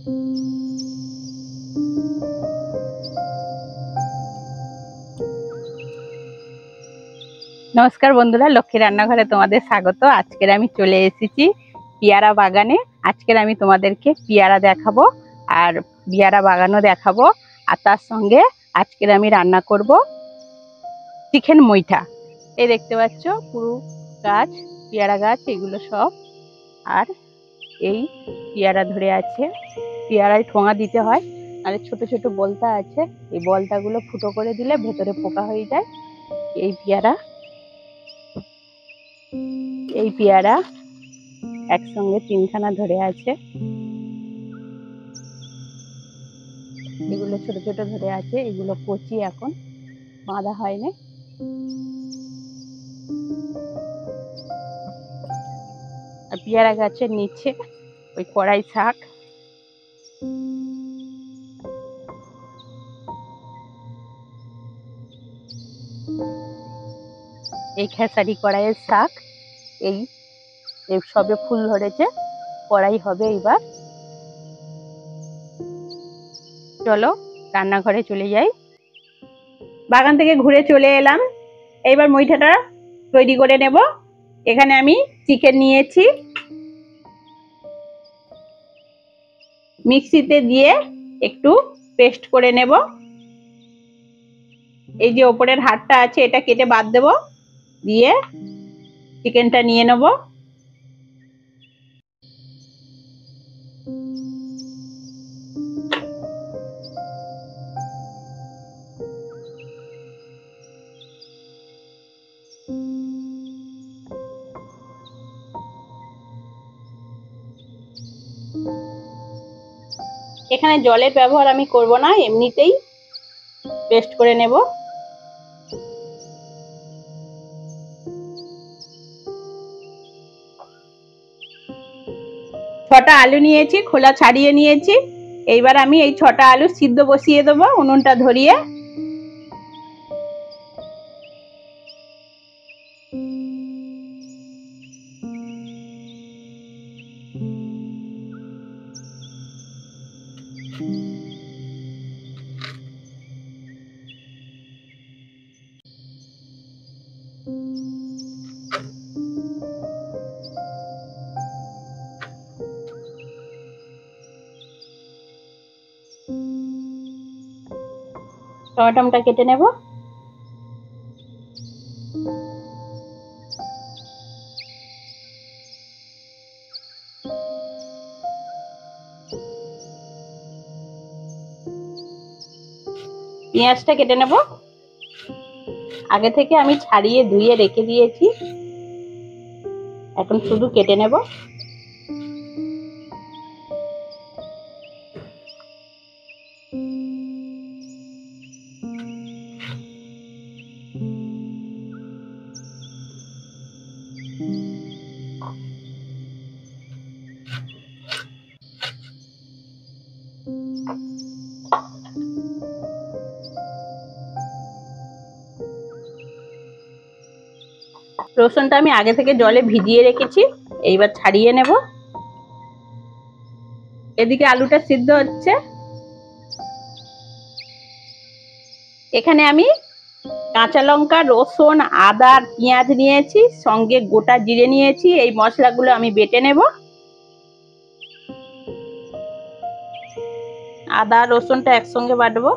নমস্কার বন্ধুরা, লক্ষ্মী রান্নাঘরে তোমাদের স্বাগত। আজকের আমি চলে এসেছি পেয়ারা বাগানে। আজকের আমি তোমাদেরকে পেয়ারা দেখাবো আর পেয়ারা বাগানও দেখাবো। আর তার সঙ্গে আজকের আমি রান্না করব চিকেন মইঠা। এই দেখতে পাচ্ছ পুরো গাছ, পেয়ারা গাছ এগুলো সব। আর এই পেয়ারা ধরে আছে, পেয়ারায় ঠোঙা দিতে হয়, আর ছোট ছোট বলতা আছে, এই বলতাগুলো ফুটো করে দিলে ভেতরে পোকা হয়ে যায়। এই পেয়ারা একসঙ্গে তিনখানা ধরে আছে, এগুলো ছোট ছোট ধরে আছে, এগুলো কচি, এখন বাঁধা হয়নি। আর পেয়ারা গাছের নিচে ওই কড়াই শাক, এই খেসারি কড়াইয়ের শাক, এই সবে ফুল ধরেছে, কড়াই হবে এবার। চলো রান্নাঘরে চলে যাই। বাগান থেকে ঘুরে চলে এলাম, এইবার মইঠাটা তৈরি করে নেব। এখানে আমি চিকেন নিয়েছি, মিক্সিতে দিয়ে একটু পেস্ট করে নেব। এই যে ওপরের হাড়টা আছে এটা কেটে বাদ দেব, দিয়ে চিকেনটা নিয়ে নেব। এখানে জলের ব্যবহার আমি করব না, এমনিতেই পেস্ট করে নেব। ছটা আলু নিয়েছি, খোলা ছাড়িয়ে নিয়েছি। এইবার আমি এই ছটা আলু সিদ্ধ বসিয়ে দেবো উনুনটা ধরিয়ে। টমেটোটা কেটে নেব। পেঁয়াজটা কেটে নেব, আগে থেকে আমি ছাড়িয়ে ধুয়ে রেখে দিয়েছি, এখন শুধু কেটে নেব। রসুনটা আমি আগে থেকে জলে ভিজিয়ে রেখেছি, এইবার ছাড়িয়ে নেব। এদিকে আলুটা সিদ্ধ হচ্ছে। এখানে আমি কাঁচা লঙ্কা, রসুন, আদা আর পেঁয়াজ নিয়েছি, সঙ্গে গোটা জিরে নিয়েছি। এই মশলাগুলো আমি বেটে নেব। আদা রসুনটা একসঙ্গে বাটবো।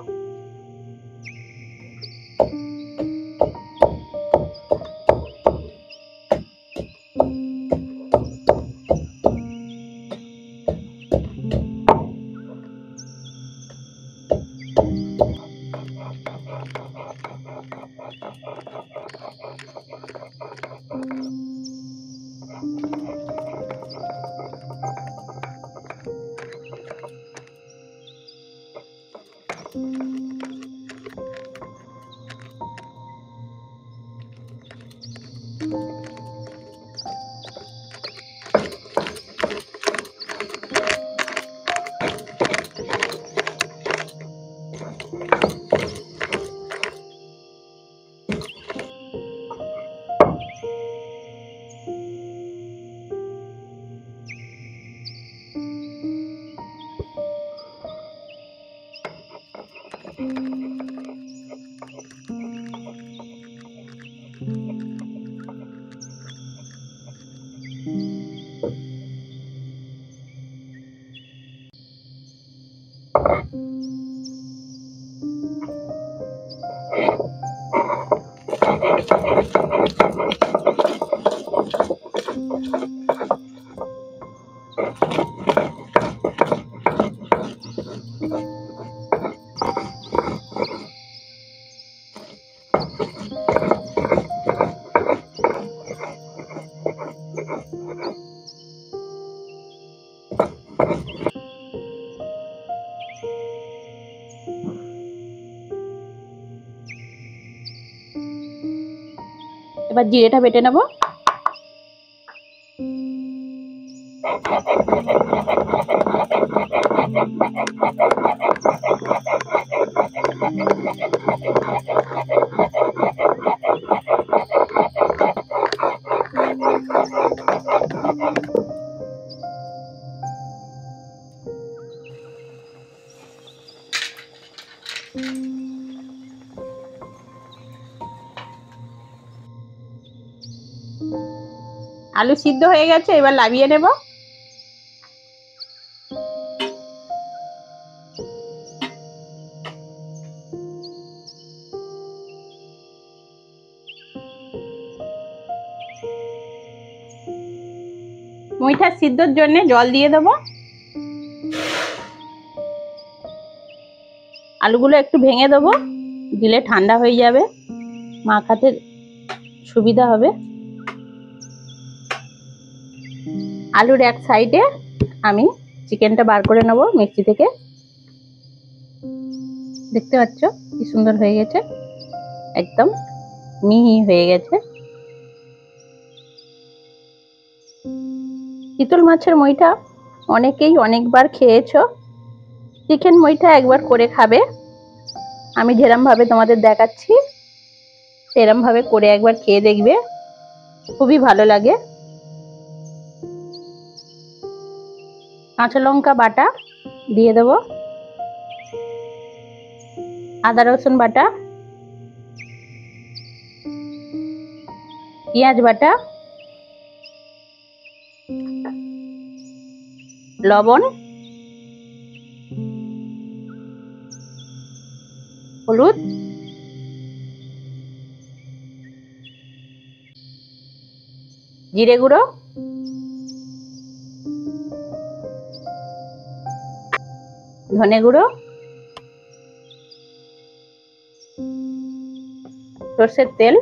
এবার জিরেটা বেটে নেব। আলু সিদ্ধ হয়ে গেছে, এবার নামিয়ে নেব। মুইঠা সিদ্ধর জন্য জল দিয়ে দেবো। আলুগুলো একটু ভেঙে দেবো, দিলে ঠান্ডা হয়ে যাবে, মাখাতে সুবিধা হবে। আলুর এক সাইডে আমি চিকেনটা বার করে নেব মিক্সি থেকে। দেখতে পাচ্ছ কি সুন্দর হয়ে গেছে, একদম মিহি হয়ে গেছে। চিতল মাছের মুইঠা অনেকেই অনেকবার খেয়েছো, চিকেন মুইঠা একবার করে খাবে। আমি যেরম ভাবে তোমাদের দেখাচ্ছি সেরম ভাবে করে একবার খেয়ে দেখবে, খুবই ভালো লাগে। কাঁচা লঙ্কা বাটা দিয়ে দেব, আদা রসুন বাটা, পেঁয়াজ বাটা, লবণ, হলুদ, জিরে গুঁড়ো, ধনে গুঁড়ো, সরষের তেল,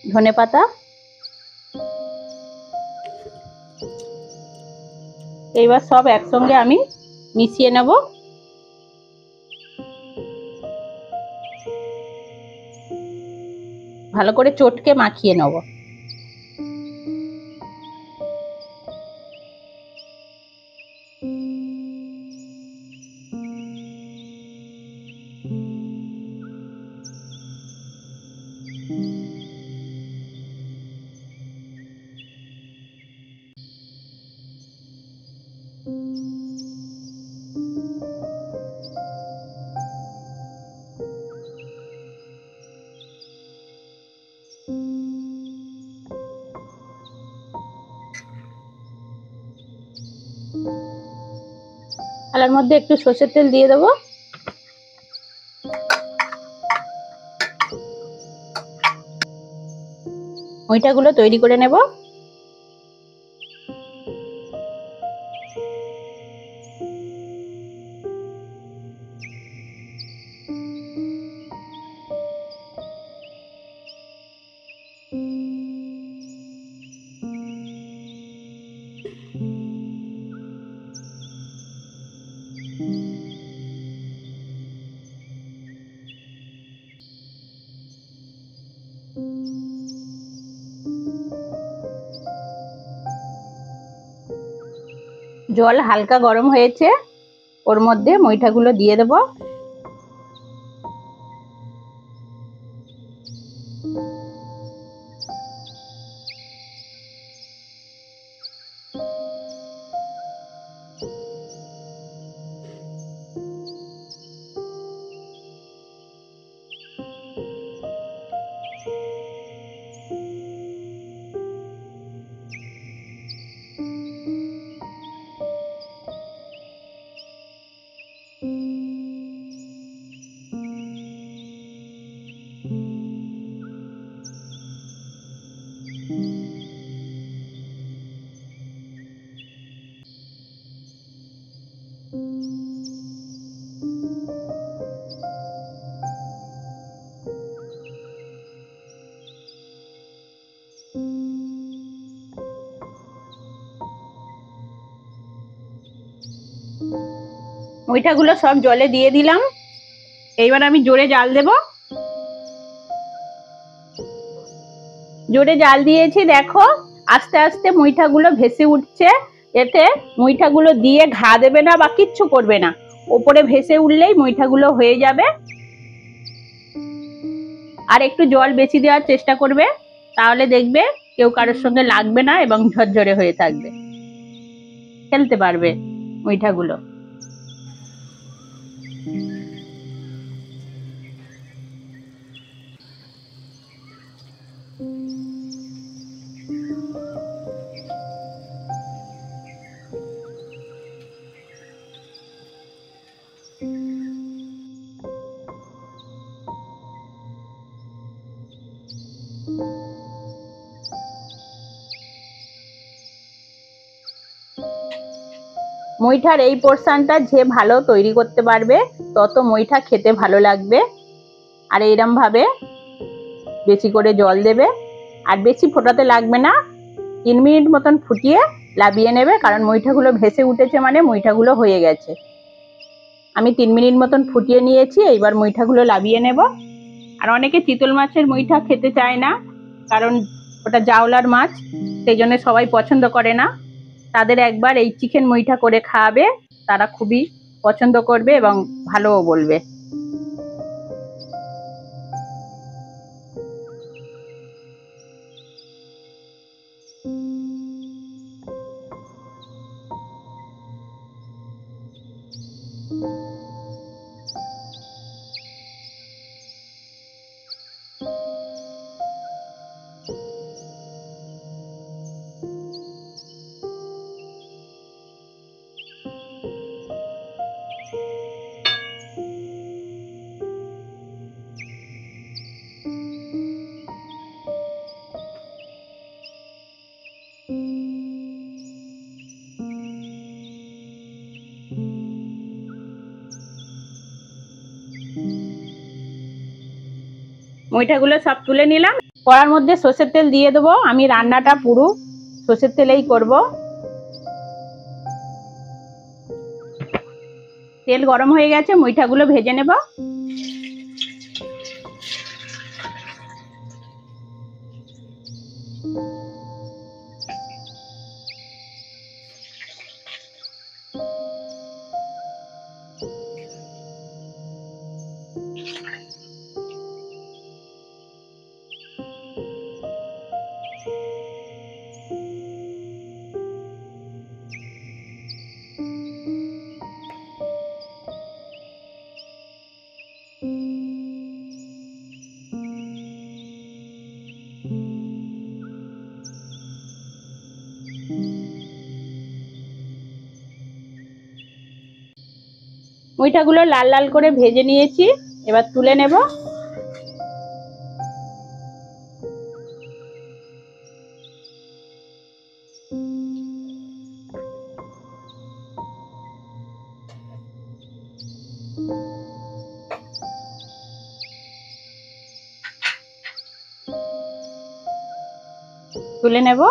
ধনে পাতা। এইবার সব একসঙ্গে আমি মিশিয়ে নেব। ভালো করে চটকে মাখিয়ে নেব। থালার মধ্যে একটু সরষের তেল দিয়ে দেবো। মুইঠাগুলো তৈরি করে নেব। জল হালকা গরম হয়েছে, ওর মধ্যে মুইঠাগুলো দিয়ে দেব। মুইঠাগুলো সব জলে দিয়ে দিলাম। এইবার আমি জোরে জাল দেব। জোরে জাল দিয়েছি, দেখো আস্তে আস্তে মুইঠাগুলো ভেসে উঠছে। এতে মুইঠাগুলো দিয়ে ঘা দেবে না বা কিচ্ছু করবে না, ওপরে ভেসে উঠলেই মুইঠাগুলো হয়ে যাবে। আর একটু জল বেশি দেওয়ার চেষ্টা করবে, তাহলে দেখবে কেউ কারোর সঙ্গে লাগবে না এবং ঝরঝরে হয়ে থাকবে, খেলতে পারবে মুইঠাগুলো। মুইঠার এই পোর্শনটা যে ভালো তৈরি করতে পারবে তত মুইঠা খেতে ভালো লাগবে। আর এইরকম ভাবে বেশি করে জল দেবে, আর বেশি ফোটাতে লাগবে না। 3 মিনিট মতন ফুটিয়ে লাবিয়ে নেবে, কারণ মুইঠাগুলো ভেসে উঠেছে মানে মুইঠাগুলো হয়ে গেছে। আমি 3 মিনিট মতন ফুটিয়ে নিয়েছি, এইবার মুইঠাগুলো লাবিয়ে নেব। আর অনেকে চিতল মাছের মুইঠা খেতে চায় না, কারণ ওটা জাওলার মাছ, সেই জন্য সবাই পছন্দ করে না। তাদের একবার এই চিকেন মুইঠা করে খাওয়াবে, তারা খুবই পছন্দ করবে এবং ভালোও বলবে। মুইঠাগুলো সব তুলে নিলাম। কড়ার মধ্যে সর্ষের তেল দিয়ে দেবো। আমি রান্নাটা পুরো সর্ষের তেলেই করব। তেল গরম হয়ে গেছে, মুইঠাগুলো ভেজে নেব। মুইঠাগুলো লাল লাল করে ভেজে নিয়েছি, এবার তুলে নেব। তুলে নেব।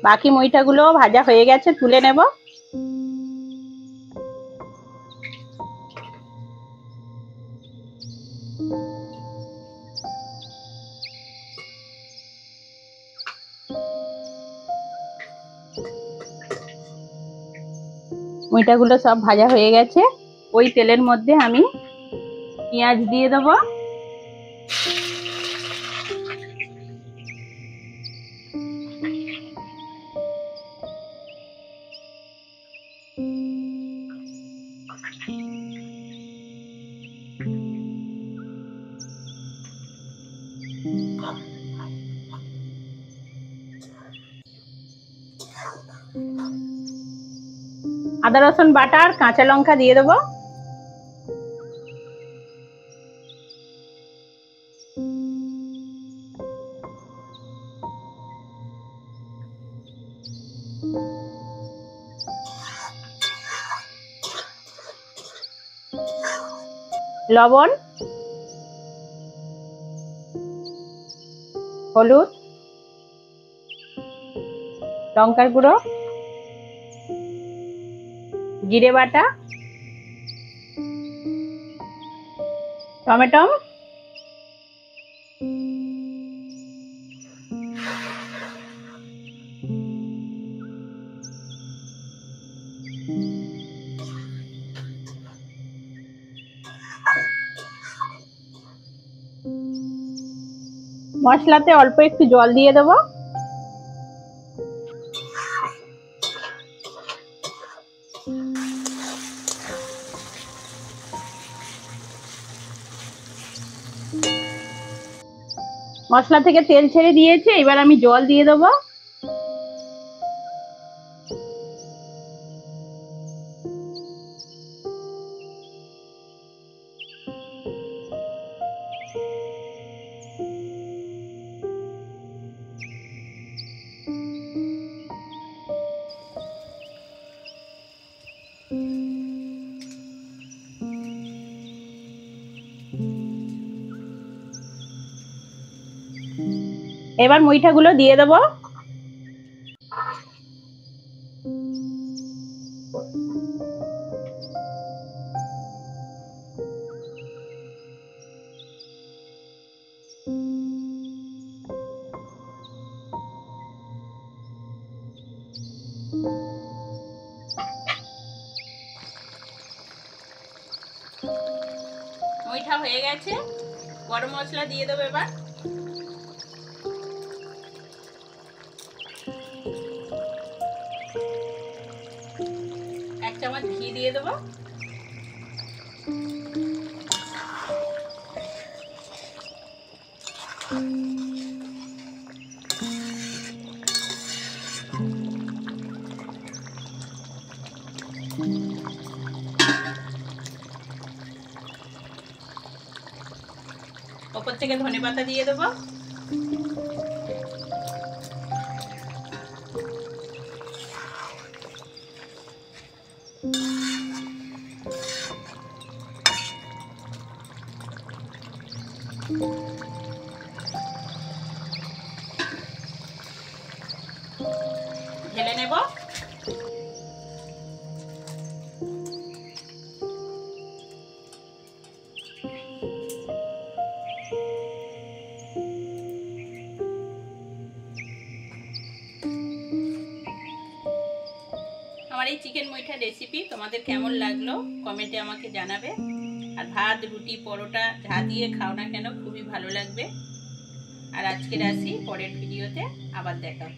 বাকি মুইঠাগুলো ভাজা হয়ে গেছে, তুলে নেব। মুইঠাগুলো সব ভাজা হয়ে গেছে। ওই তেলের মধ্যে আমি পেঁয়াজ দিয়ে দেবো। আদা রসুন বাটা আর কাঁচা লঙ্কা দিয়ে দেবো। লবণ, হলুদ, লঙ্কার গুঁড়ো, জিরে বাটা, টমেটো, মশলাতে অল্প একটু জল দিয়ে দেবো। মশলা থেকে তেল ছেড়ে দিয়েছে, এবার আমি জল দিয়ে দেবো। এবার মুইঠাগুলো দিয়ে দেবো। মুইঠা হয়ে গেছে, গরম মশলা দিয়ে দেবো। এবার এক চামচ ঘি দিয়ে দেবো। ওপর থেকে ধনেপাতা দিয়ে দেবো। ঢেলে নেব। আমার এই চিকেন মুইঠা রেসিপি তোমাদের কেমন লাগলো কমেন্টে আমাকে জানাবে। আর ভাত, রুটি, পরোটা যা দিয়ে খাও না কেন খুবই ভালো লাগবে। আর আজকের আসি, পরের ভিডিওতে আবার দেখা।